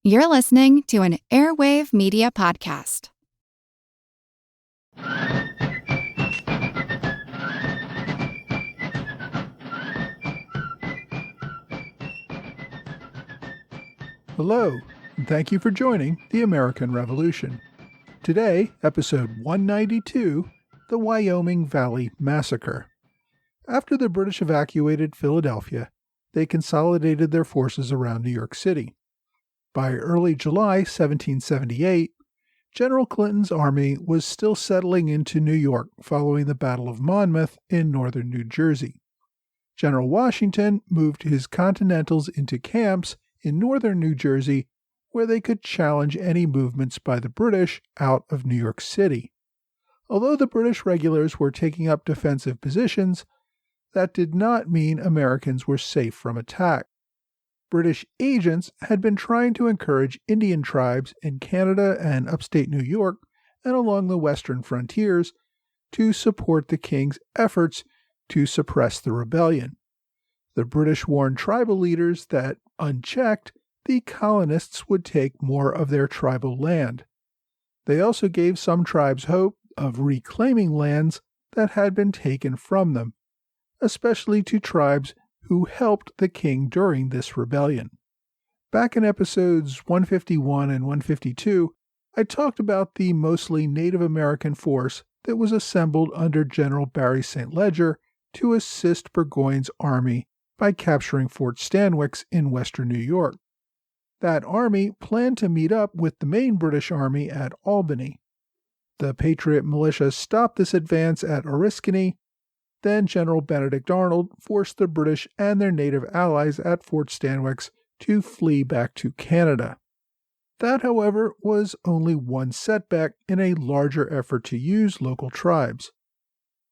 You're listening to an Airwave Media Podcast. Hello, and thank you for joining the American Revolution. Today, episode 192, the Wyoming Valley Massacre. After the British evacuated Philadelphia, they consolidated their forces around New York City. By early July 1778, General Clinton's army was still settling into New York following the Battle of Monmouth in northern New Jersey. General Washington moved his Continentals into camps in northern New Jersey, where they could challenge any movements by the British out of New York City. Although the British regulars were taking up defensive positions, that did not mean Americans were safe from attack. British agents had been trying to encourage Indian tribes in Canada and upstate New York and along the western frontiers to support the king's efforts to suppress the rebellion. The British warned tribal leaders that, unchecked, the colonists would take more of their tribal land. They also gave some tribes hope of reclaiming lands that had been taken from them, especially to tribes who helped the king during this rebellion. Back in episodes 151 and 152, I talked about the mostly Native American force that was assembled under General Barry St. Leger to assist Burgoyne's army by capturing Fort Stanwix in western New York. That army planned to meet up with the main British army at Albany. The Patriot militia stopped this advance at Oriskany. Then General Benedict Arnold forced the British and their native allies at Fort Stanwix to flee back to Canada. That, however, was only one setback in a larger effort to use local tribes.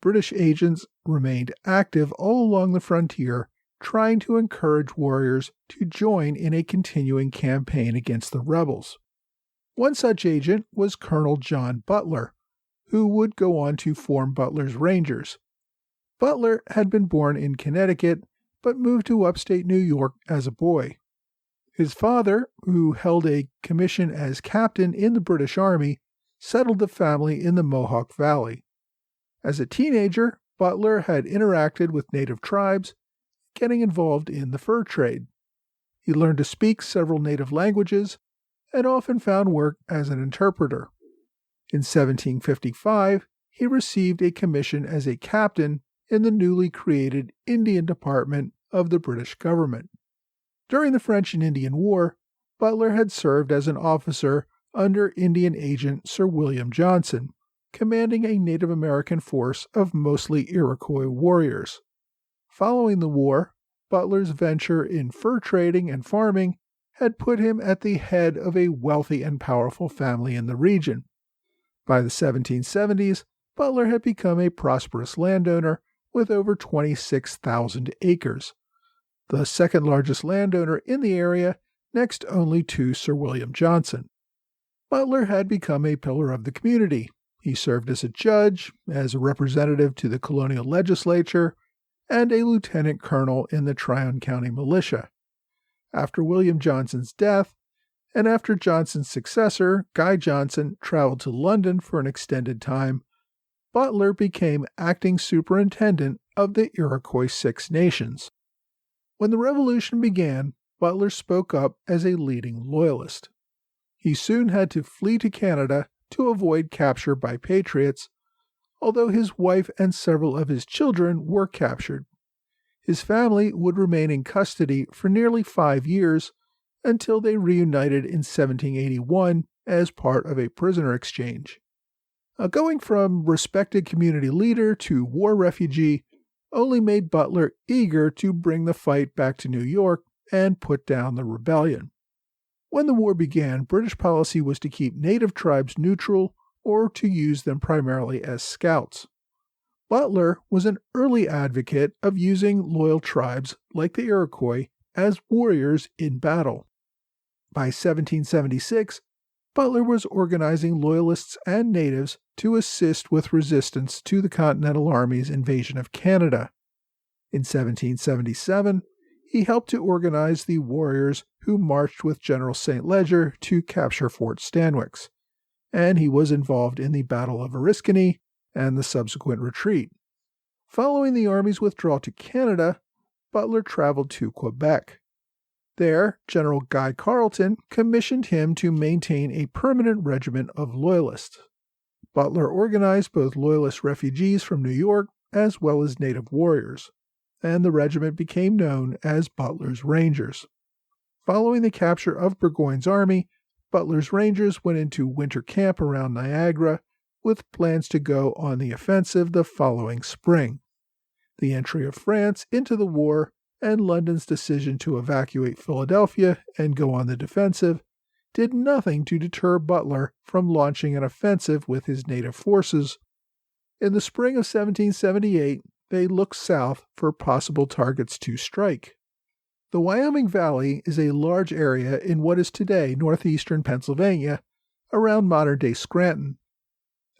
British agents remained active all along the frontier, trying to encourage warriors to join in a continuing campaign against the rebels. One such agent was Colonel John Butler, who would go on to form Butler's Rangers. Butler had been born in Connecticut, but moved to upstate New York as a boy. His father, who held a commission as captain in the British Army, settled the family in the Mohawk Valley. As a teenager, Butler had interacted with native tribes, getting involved in the fur trade. He learned to speak several native languages and often found work as an interpreter. In 1755, he received a commission as a captain in the newly created Indian Department of the British government. During the French and Indian War, Butler had served as an officer under Indian agent Sir William Johnson, commanding a Native American force of mostly Iroquois warriors. Following the war, Butler's venture in fur trading and farming had put him at the head of a wealthy and powerful family in the region. By the 1770s, Butler had become a prosperous landowner with over 26,000 acres, the second largest landowner in the area, next only to Sir William Johnson. Butler had become a pillar of the community. He served as a judge, as a representative to the colonial legislature, and a lieutenant colonel in the Tryon County Militia. After William Johnson's death, and after Johnson's successor, Guy Johnson, traveled to London for an extended time, Butler became acting superintendent of the Iroquois Six Nations. When the Revolution began, Butler spoke up as a leading loyalist. He soon had to flee to Canada to avoid capture by patriots, although his wife and several of his children were captured. His family would remain in custody for nearly 5 years until they reunited in 1781 as part of a prisoner exchange. Going from respected community leader to war refugee only made Butler eager to bring the fight back to New York and put down the rebellion. When the war began, British policy was to keep native tribes neutral or to use them primarily as scouts. Butler was an early advocate of using loyal tribes like the Iroquois as warriors in battle. By 1776, Butler was organizing loyalists and natives to assist with resistance to the Continental Army's invasion of Canada. In 1777, he helped to organize the warriors who marched with General St. Leger to capture Fort Stanwix, and he was involved in the Battle of Oriskany and the subsequent retreat. Following the Army's withdrawal to Canada, Butler traveled to Quebec. There, General Guy Carleton commissioned him to maintain a permanent regiment of loyalists. Butler organized both loyalist refugees from New York as well as native warriors, and the regiment became known as Butler's Rangers. Following the capture of Burgoyne's army, Butler's Rangers went into winter camp around Niagara with plans to go on the offensive the following spring. The entry of France into the war and London's decision to evacuate Philadelphia and go on the defensive did nothing to deter Butler from launching an offensive with his native forces. In the spring of 1778, they looked south for possible targets to strike. The Wyoming Valley is a large area in what is today northeastern Pennsylvania, around modern-day Scranton.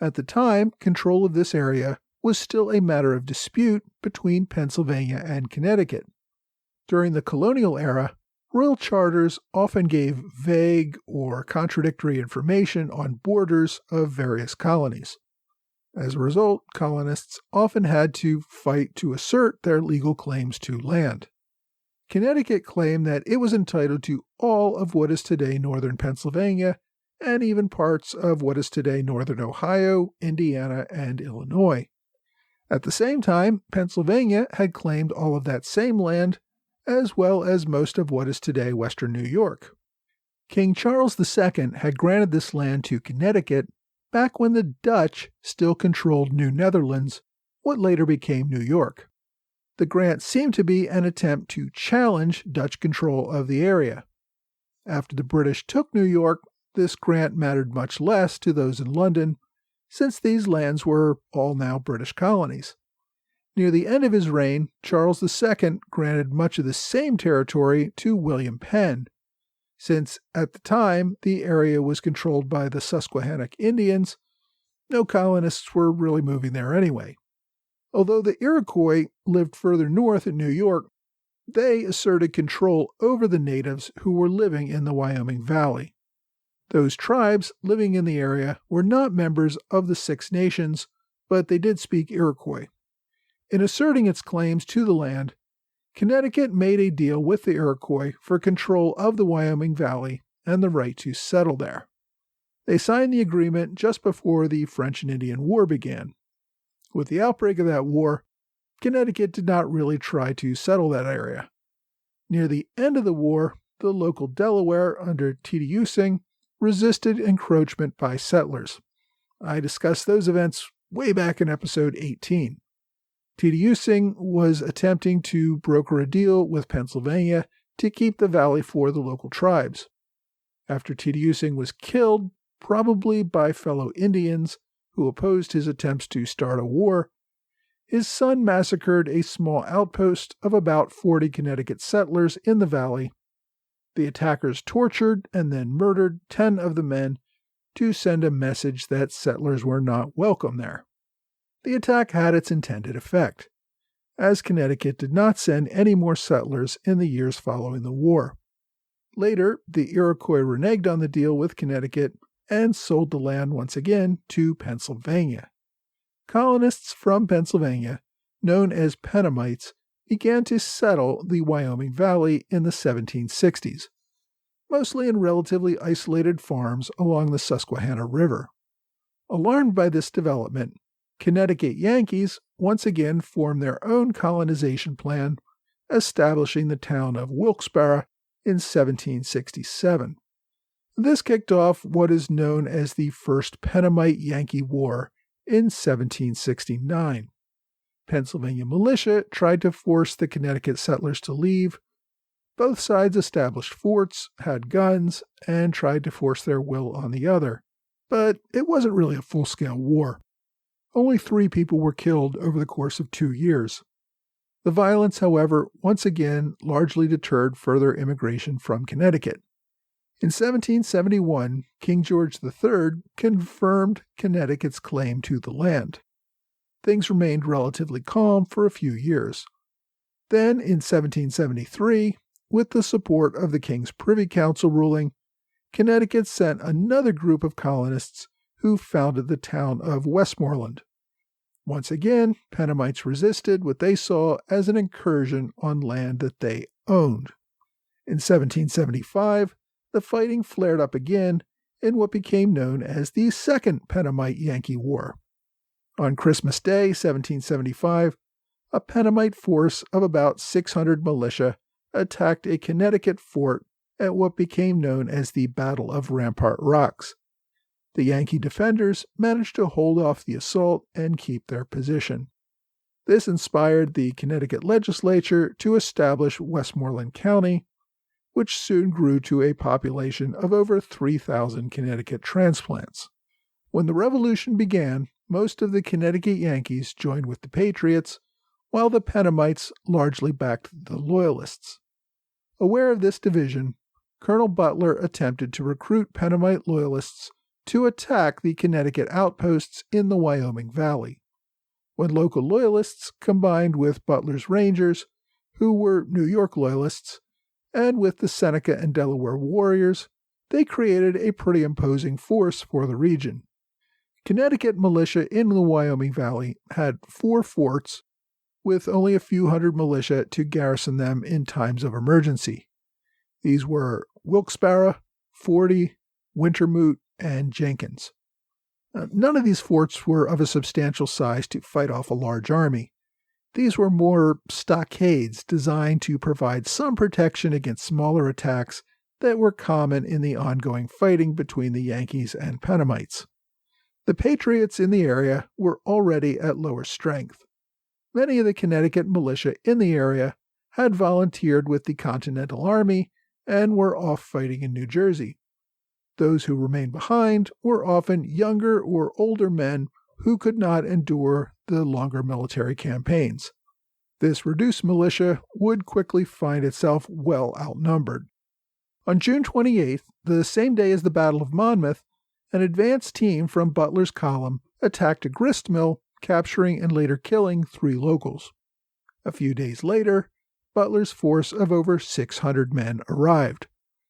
At the time, control of this area was still a matter of dispute between Pennsylvania and Connecticut. During the colonial era, royal charters often gave vague or contradictory information on borders of various colonies. As a result, colonists often had to fight to assert their legal claims to land. Connecticut claimed that it was entitled to all of what is today northern Pennsylvania and even parts of what is today northern Ohio, Indiana, and Illinois. At the same time, Pennsylvania had claimed all of that same land, as well as most of what is today western New York. King Charles II had granted this land to Connecticut back when the Dutch still controlled New Netherlands, what later became New York. The grant seemed to be an attempt to challenge Dutch control of the area. After the British took New York, this grant mattered much less to those in London, since these lands were all now British colonies. Near the end of his reign, Charles II granted much of the same territory to William Penn, since at the time the area was controlled by the Susquehannock Indians. No colonists were really moving there anyway. Although the Iroquois lived further north in New York, they asserted control over the natives who were living in the Wyoming Valley. Those tribes living in the area were not members of the Six Nations, but they did speak Iroquois. In asserting its claims to the land, Connecticut made a deal with the Iroquois for control of the Wyoming Valley and the right to settle there. They signed the agreement just before the French and Indian War began. With the outbreak of that war, Connecticut did not really try to settle that area. Near the end of the war, the local Delaware under Teddiusing resisted encroachment by settlers. I discussed those events way back in episode 18. Teddiusing was attempting to broker a deal with Pennsylvania to keep the valley for the local tribes. After Teddiusing was killed, probably by fellow Indians who opposed his attempts to start a war, his son massacred a small outpost of about 40 Connecticut settlers in the valley. The attackers tortured and then murdered 10 of the men to send a message that settlers were not welcome there. The attack had its intended effect, as Connecticut did not send any more settlers in the years following the war. Later, the Iroquois reneged on the deal with Connecticut and sold the land once again to Pennsylvania. Colonists from Pennsylvania, known as Pennamites, began to settle the Wyoming Valley in the 1760s, mostly in relatively isolated farms along the Susquehanna River. Alarmed by this development, Connecticut Yankees once again formed their own colonization plan, establishing the town of Wilkes-Barre in 1767. This kicked off what is known as the First Pennamite-Yankee War in 1769. Pennsylvania militia tried to force the Connecticut settlers to leave. Both sides established forts, had guns, and tried to force their will on the other, but it wasn't really a full-scale war. Only 3 people were killed over the course of 2 years. The violence, however, once again largely deterred further immigration from Connecticut. In 1771, King George III confirmed Connecticut's claim to the land. Things remained relatively calm for a few years. Then, in 1773, with the support of the King's Privy Council ruling, Connecticut sent another group of colonists who founded the town of Westmoreland. Once again, Pennamites resisted what they saw as an incursion on land that they owned. In 1775, the fighting flared up again in what became known as the Second Pennamite-Yankee War. On Christmas Day, 1775, a Pennamite force of about 600 militia attacked a Connecticut fort at what became known as the Battle of Rampart Rocks. The Yankee defenders managed to hold off the assault and keep their position. This inspired the Connecticut legislature to establish Westmoreland County, which soon grew to a population of over 3,000 Connecticut transplants. When the Revolution began, most of the Connecticut Yankees joined with the Patriots, while the Pennamites largely backed the Loyalists. Aware of this division, Colonel Butler attempted to recruit Pennamite Loyalists to attack the Connecticut outposts in the Wyoming Valley. When local Loyalists combined with Butler's Rangers, who were New York Loyalists, and with the Seneca and Delaware warriors, they created a pretty imposing force for the region. Connecticut militia in the Wyoming Valley had 4 forts, with only a few hundred militia to garrison them in times of emergency. These were Wilkes-Barre, Forty, Wintermoot, and Jenkins. None of these forts were of a substantial size to fight off a large army. These were more stockades designed to provide some protection against smaller attacks that were common in the ongoing fighting between the Yankees and Pennamites. The Patriots in the area were already at lower strength. Many of the Connecticut militia in the area had volunteered with the Continental Army and were off fighting in New Jersey. Those who remained behind were often younger or older men who could not endure the longer military campaigns. This reduced militia would quickly find itself well outnumbered. On June 28th, the same day as the Battle of Monmouth, an advance team from Butler's column attacked a grist mill, capturing and later killing 3 locals. A few days later, Butler's force of over 600 men arrived,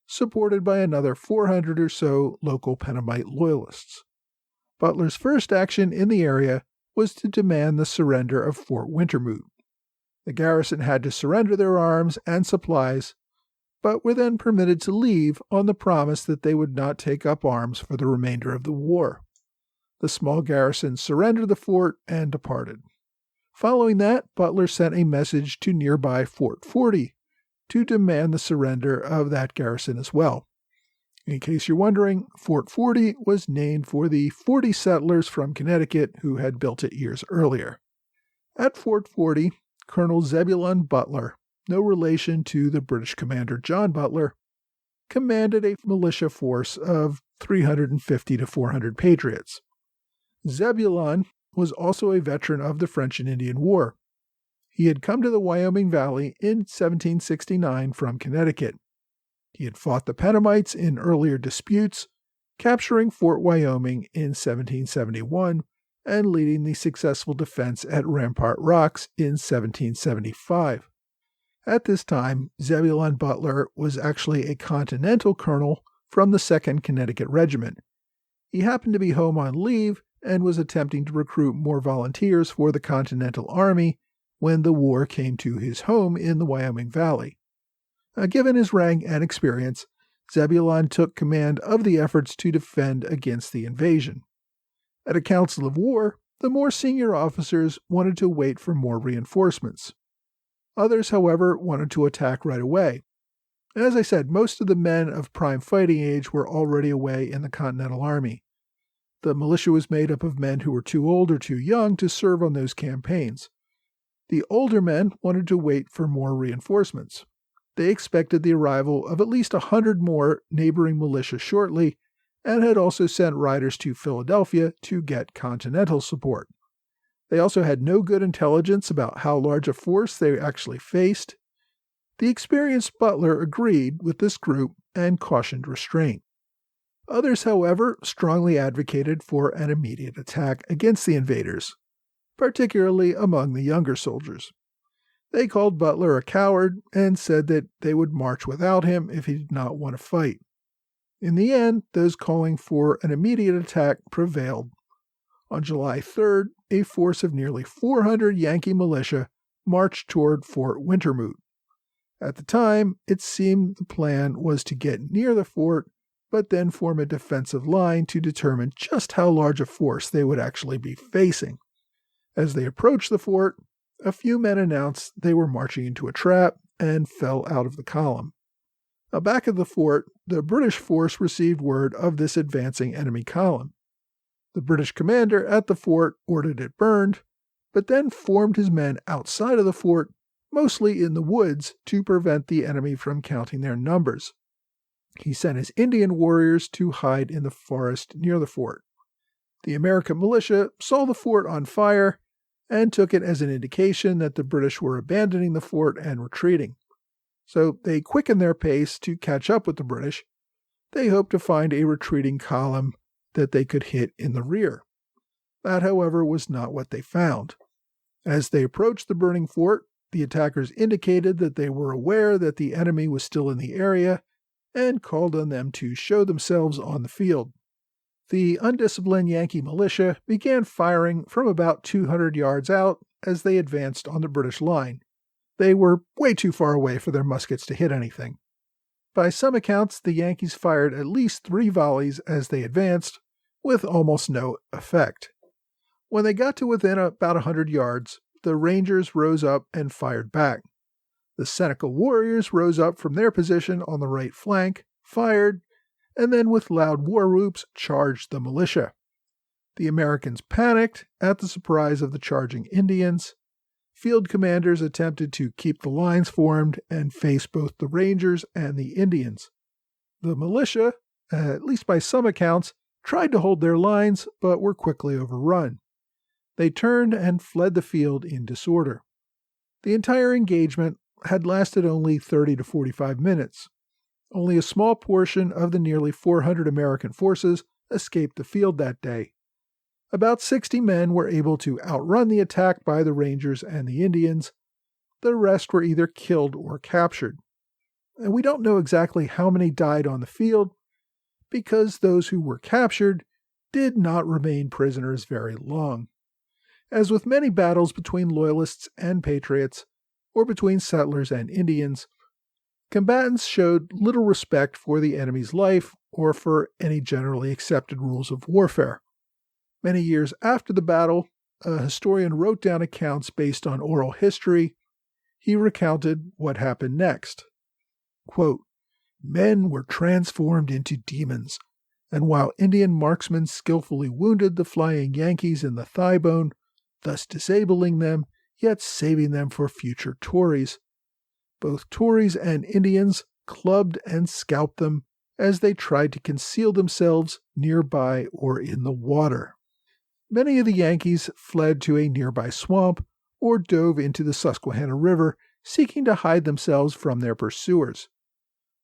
supported by another 400 or so local Pennamite Loyalists. Butler's first action in the area was to demand the surrender of Fort Wintermoot. The garrison had to surrender their arms and supplies, but were then permitted to leave on the promise that they would not take up arms for the remainder of the war. The small garrison surrendered the fort and departed. Following that, Butler sent a message to nearby Fort Forty to demand the surrender of that garrison as well. In case you're wondering, Fort Forty was named for the 40 settlers from Connecticut who had built it years earlier. At Fort Forty, Colonel Zebulon Butler, no relation to the British commander John Butler, commanded a militia force of 350 to 400 patriots. Zebulon was also a veteran of the French and Indian War. He had come to the Wyoming Valley in 1769 from Connecticut. He had fought the Pennamites in earlier disputes, capturing Fort Wyoming in 1771 and leading the successful defense at Rampart Rocks in 1775. At this time, Zebulon Butler was actually a Continental colonel from the 2nd Connecticut Regiment. He happened to be home on leave and was attempting to recruit more volunteers for the Continental Army when the war came to his home in the Wyoming Valley. Given his rank and experience, Zebulon took command of the efforts to defend against the invasion. At a council of war, the more senior officers wanted to wait for more reinforcements. Others, however, wanted to attack right away. As I said, most of the men of prime fighting age were already away in the Continental Army. The militia was made up of men who were too old or too young to serve on those campaigns. The older men wanted to wait for more reinforcements. They expected the arrival of at least 100 more neighboring militia shortly, and had also sent riders to Philadelphia to get Continental support. They also had no good intelligence about how large a force they actually faced. The experienced Butler agreed with this group and cautioned restraint. Others, however, strongly advocated for an immediate attack against the invaders, particularly among the younger soldiers. They called Butler a coward and said that they would march without him if he did not want to fight. In the end, those calling for an immediate attack prevailed. On July 3rd, a force of nearly 400 Yankee militia marched toward Fort Wintermoot. At the time, it seemed the plan was to get near the fort, but then form a defensive line to determine just how large a force they would actually be facing. As they approached the fort, a few men announced they were marching into a trap and fell out of the column. Back at the fort, the British force received word of this advancing enemy column. The British commander at the fort ordered it burned, but then formed his men outside of the fort, mostly in the woods, to prevent the enemy from counting their numbers. He sent his Indian warriors to hide in the forest near the fort. The American militia saw the fort on fire and took it as an indication that the British were abandoning the fort and retreating. So they quickened their pace to catch up with the British. They hoped to find a retreating column that they could hit in the rear. That, however, was not what they found. As they approached the burning fort, the attackers indicated that they were aware that the enemy was still in the area and called on them to show themselves on the field. The undisciplined Yankee militia began firing from about 200 yards out as they advanced on the British line. They were way too far away for their muskets to hit anything. By some accounts, the Yankees fired at least 3 volleys as they advanced, with almost no effect. When they got to within about 100 yards, the Rangers rose up and fired back. The Seneca warriors rose up from their position on the right flank, fired, and then with loud war whoops charged the militia. The Americans panicked at the surprise of the charging Indians. Field commanders attempted to keep the lines formed and face both the Rangers and the Indians. The militia, at least by some accounts, tried to hold their lines but were quickly overrun. They turned and fled the field in disorder. The entire engagement had lasted only 30 to 45 minutes. Only a small portion of the nearly 400 American forces escaped the field that day. About 60 men were able to outrun the attack by the Rangers and the Indians. The rest were either killed or captured. And we don't know exactly how many died on the field, because those who were captured did not remain prisoners very long. As with many battles between loyalists and patriots, or between settlers and Indians, combatants showed little respect for the enemy's life or for any generally accepted rules of warfare. Many years after the battle, a historian wrote down accounts based on oral history. He recounted what happened next. Quote, "Men were transformed into demons, and while Indian marksmen skillfully wounded the flying Yankees in the thigh bone, thus disabling them, yet saving them for future Tories, both Tories and Indians clubbed and scalped them as they tried to conceal themselves nearby or in the water. Many of the Yankees fled to a nearby swamp or dove into the Susquehanna River, seeking to hide themselves from their pursuers.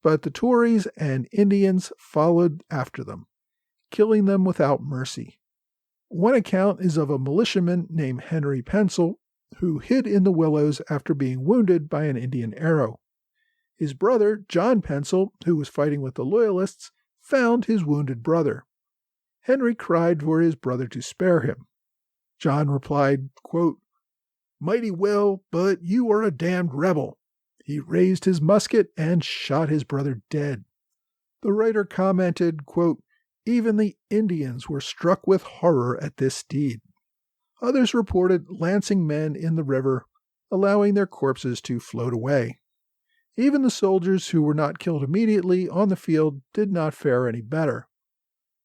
But the Tories and Indians followed after them, killing them without mercy. One account is of a militiaman named Henry Pencil, who hid in the willows after being wounded by an Indian arrow. His brother, John Pencil, who was fighting with the Loyalists, found his wounded brother. Henry cried for his brother to spare him. John replied, quote, "Mighty well, but you are a damned rebel." He raised his musket and shot his brother dead. The writer commented, quote, "Even the Indians were struck with horror at this deed." Others reported lancing men in the river, allowing their corpses to float away. Even the soldiers who were not killed immediately on the field did not fare any better.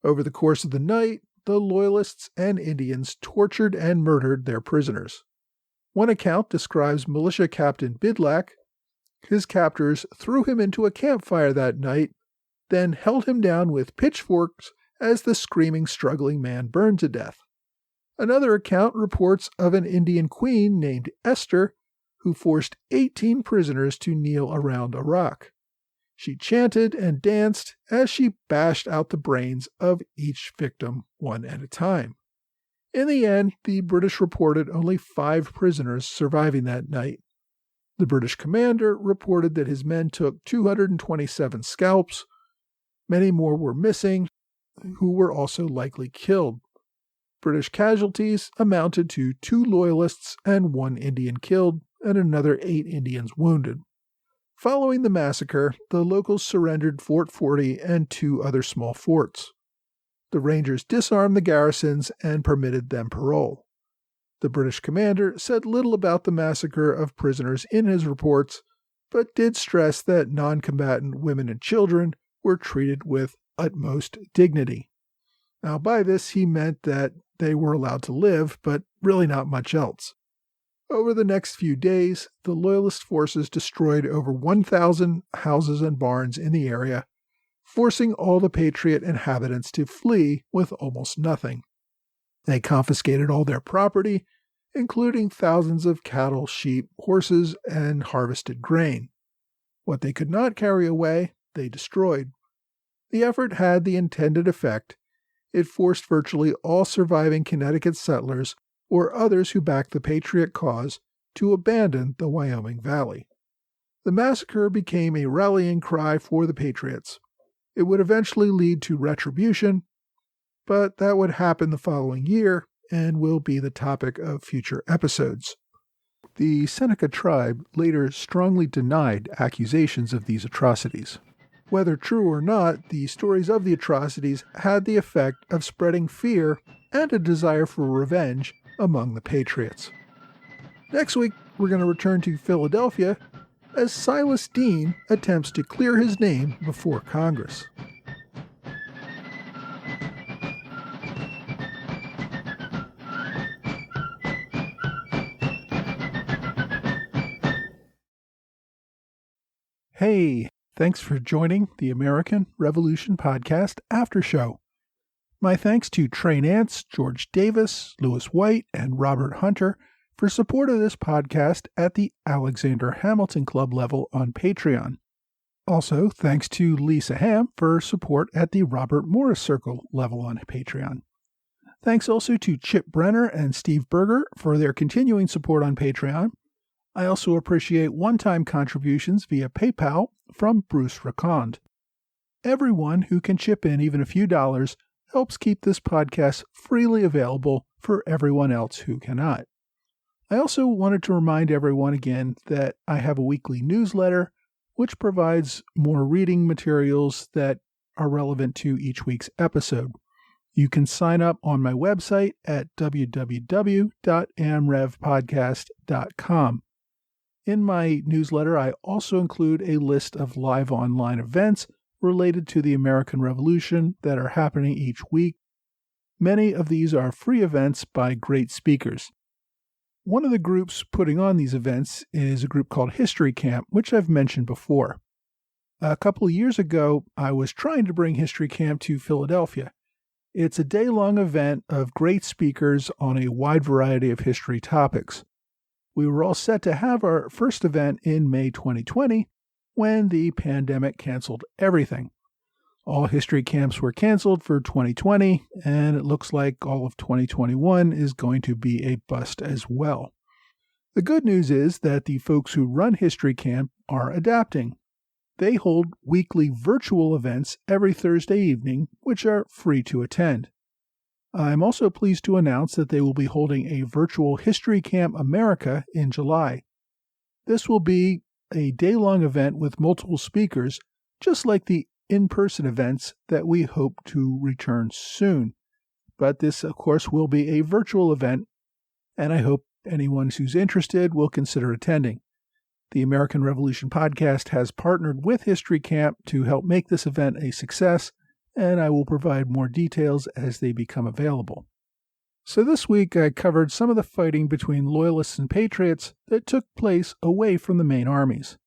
Over the course of the night, the Loyalists and Indians tortured and murdered their prisoners. One account describes Militia Captain Bidlack. His captors threw him into a campfire that night, then held him down with pitchforks as the screaming, struggling man burned to death. Another account reports of an Indian queen named Esther, who forced 18 prisoners to kneel around a rock. She chanted and danced as she bashed out the brains of each victim one at a time. In the end, the British reported only 5 prisoners surviving that night. The British commander reported that his men took 227 scalps. Many more were missing, who were also likely killed. British casualties amounted to 2 loyalists and 1 Indian killed, and another 8 Indians wounded. Following the massacre, the locals surrendered Fort 40 and 2 other small forts. The Rangers disarmed the garrisons and permitted them parole. The British commander said little about the massacre of prisoners in his reports, but did stress that non-combatant women and children were treated with utmost dignity. Now, by this he meant that they were allowed to live, but really not much else. Over the next few days, the Loyalist forces destroyed over 1,000 houses and barns in the area, forcing all the Patriot inhabitants to flee with almost nothing. They confiscated all their property, including thousands of cattle, sheep, horses, and harvested grain. What they could not carry away, they destroyed. The effort had the intended effect. It forced virtually all surviving Connecticut settlers or others who backed the Patriot cause to abandon the Wyoming Valley. The massacre became a rallying cry for the Patriots. It would eventually lead to retribution, but that would happen the following year and will be the topic of future episodes. The Seneca tribe later strongly denied accusations of these atrocities. Whether true or not, the stories of the atrocities had the effect of spreading fear and a desire for revenge among the Patriots. Next week, we're going to return to Philadelphia as Silas Deane attempts to clear his name before Congress. Hey, thanks for joining the American Revolution Podcast After Show. My thanks to Trey Nance, George Davis, Lewis White, and Robert Hunter for support of this podcast at the Alexander Hamilton Club level on Patreon. Also, thanks to Lisa Ham for support at the Robert Morris Circle level on Patreon. Thanks also to Chip Brenner and Steve Berger for their continuing support on Patreon. I also appreciate one-time contributions via PayPal from Bruce Racond. Everyone who can chip in even a few dollars helps keep this podcast freely available for everyone else who cannot. I also wanted to remind everyone again that I have a weekly newsletter which provides more reading materials that are relevant to each week's episode. You can sign up on my website at www.amrevpodcast.com. In my newsletter, I also include a list of live online events related to the American Revolution that are happening each week. Many of these are free events by great speakers. One of the groups putting on these events is a group called History Camp, which I've mentioned before. A couple of years ago, I was trying to bring History Camp to Philadelphia. It's a day-long event of great speakers on a wide variety of history topics. We were all set to have our first event in May 2020 when the pandemic canceled everything. All history camps were canceled for 2020, and it looks like all of 2021 is going to be a bust as well. The good news is that the folks who run History Camp are adapting. They hold weekly virtual events every Thursday evening, which are free to attend. I'm also pleased to announce that they will be holding a virtual History Camp America in July. This will be a day-long event with multiple speakers, just like the in-person events that we hope to return soon. But this, of course, will be a virtual event, and I hope anyone who's interested will consider attending. The American Revolution Podcast has partnered with History Camp to help make this event a success, and I will provide more details as they become available. So this week I covered some of the fighting between Loyalists and Patriots that took place away from the main armies.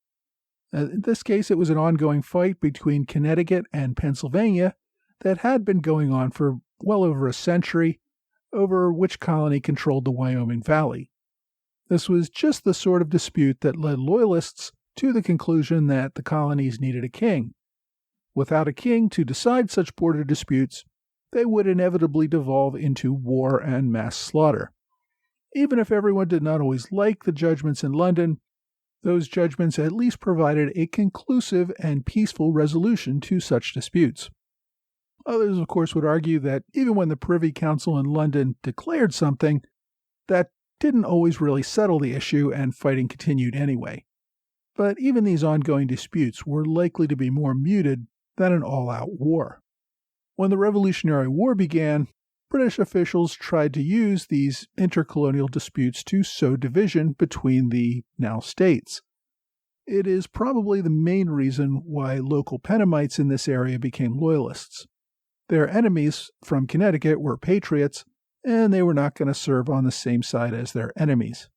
In this case, it was an ongoing fight between Connecticut and Pennsylvania that had been going on for well over a century over which colony controlled the Wyoming Valley. This was just the sort of dispute that led Loyalists to the conclusion that the colonies needed a king. Without a king to decide such border disputes, they would inevitably devolve into war and mass slaughter. Even if everyone did not always like the judgments in London, Those judgments at least provided a conclusive and peaceful resolution to such disputes. Others, of course, would argue that even when the Privy Council in London declared something, that didn't always really settle the issue and fighting continued anyway. But even these ongoing disputes were likely to be more muted than an all-out war. When the Revolutionary War began, British officials tried to use these intercolonial disputes to sow division between the now states. It is probably the main reason why local Pennamites in this area became loyalists. Their enemies from Connecticut were patriots, and they were not going to serve on the same side as their enemies.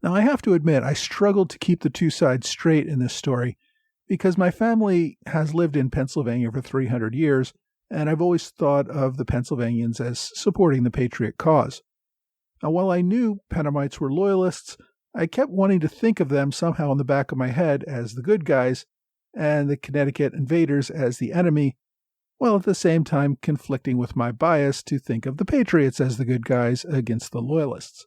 Now, I have to admit, I struggled to keep the two sides straight in this story because my family has lived in Pennsylvania for 300 years, and I've always thought of the Pennsylvanians as supporting the Patriot cause. Now, while I knew Pennamites were loyalists, I kept wanting to think of them somehow in the back of my head as the good guys and the Connecticut invaders as the enemy, while at the same time conflicting with my bias to think of the Patriots as the good guys against the loyalists.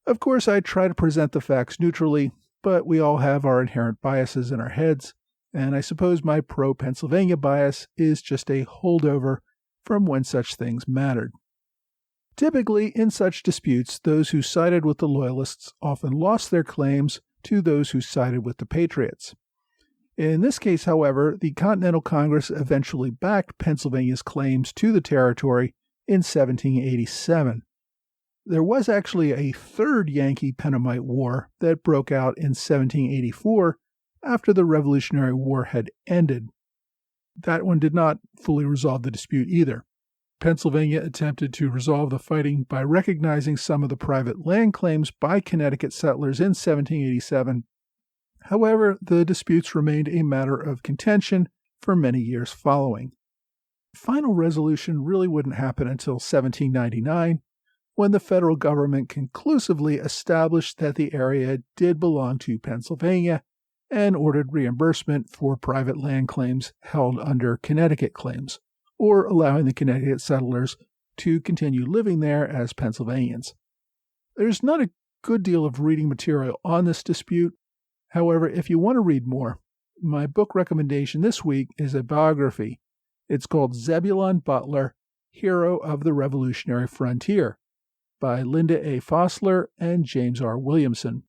Of course, I try to present the facts neutrally, but we all have our inherent biases in our heads, and I suppose my pro-Pennsylvania bias is just a holdover from when such things mattered. Typically, in such disputes, those who sided with the Loyalists often lost their claims to those who sided with the Patriots. In this case, however, the Continental Congress eventually backed Pennsylvania's claims to the territory in 1787. There was actually a third Yankee-Pennamite War that broke out in 1784 after the Revolutionary War had ended. That one did not fully resolve the dispute either. Pennsylvania attempted to resolve the fighting by recognizing some of the private land claims by Connecticut settlers in 1787. However, the disputes remained a matter of contention for many years following. Final resolution really wouldn't happen until 1799, when the federal government conclusively established that the area did belong to Pennsylvania and ordered reimbursement for private land claims held under Connecticut claims, or allowing the Connecticut settlers to continue living there as Pennsylvanians. There's not a good deal of reading material on this dispute. However, if you want to read more, my book recommendation this week is a biography. It's called Zebulon Butler, Hero of the Revolutionary Frontier, by Linda A. Fossler and James R. Williamson.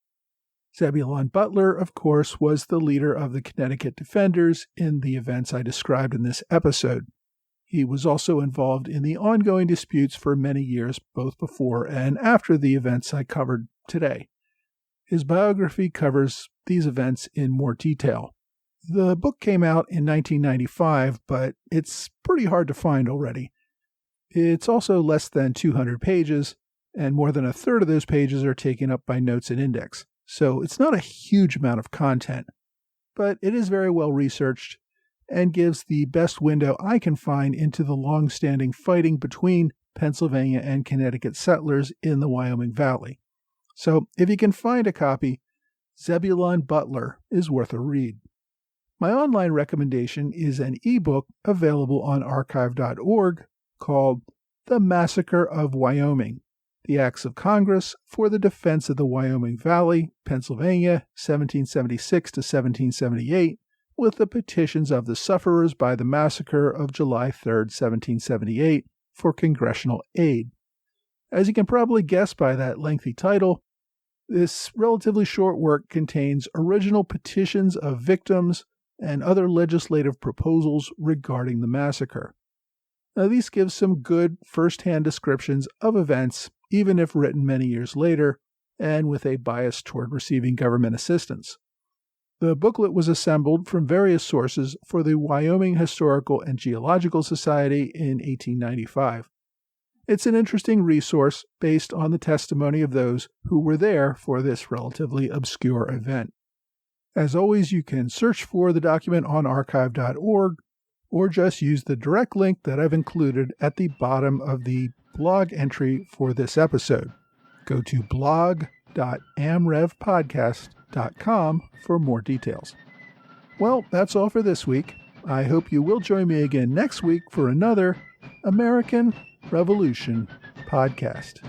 Zebulon Butler, of course, was the leader of the Connecticut Defenders in the events I described in this episode. He was also involved in the ongoing disputes for many years, both before and after the events I covered today. His biography covers these events in more detail. The book came out in 1995, but it's pretty hard to find already. It's also less than 200 pages, and more than a third of those pages are taken up by notes and index. So it's not a huge amount of content, but it is very well researched and gives the best window I can find into the long-standing fighting between Pennsylvania and Connecticut settlers in the Wyoming Valley. So if you can find a copy, Zebulon Butler is worth a read. My online recommendation is an ebook available on archive.org called The Massacre of Wyoming, the Acts of Congress for the Defense of the Wyoming Valley, Pennsylvania, 1776 to 1778, with the petitions of the sufferers by the massacre of July 3, 1778, for congressional aid. As you can probably guess by that lengthy title, this relatively short work contains original petitions of victims and other legislative proposals regarding the massacre. Now, these give some good first-hand descriptions of events, even if written many years later, and with a bias toward receiving government assistance. The booklet was assembled from various sources for the Wyoming Historical and Geological Society in 1895. It's an interesting resource based on the testimony of those who were there for this relatively obscure event. As always, you can search for the document on archive.org or just use the direct link that I've included at the bottom of the blog entry for this episode. Go to blog.amrevpodcast.com for more details. Well, that's all for this week. I hope you will join me again next week for another American Revolution podcast.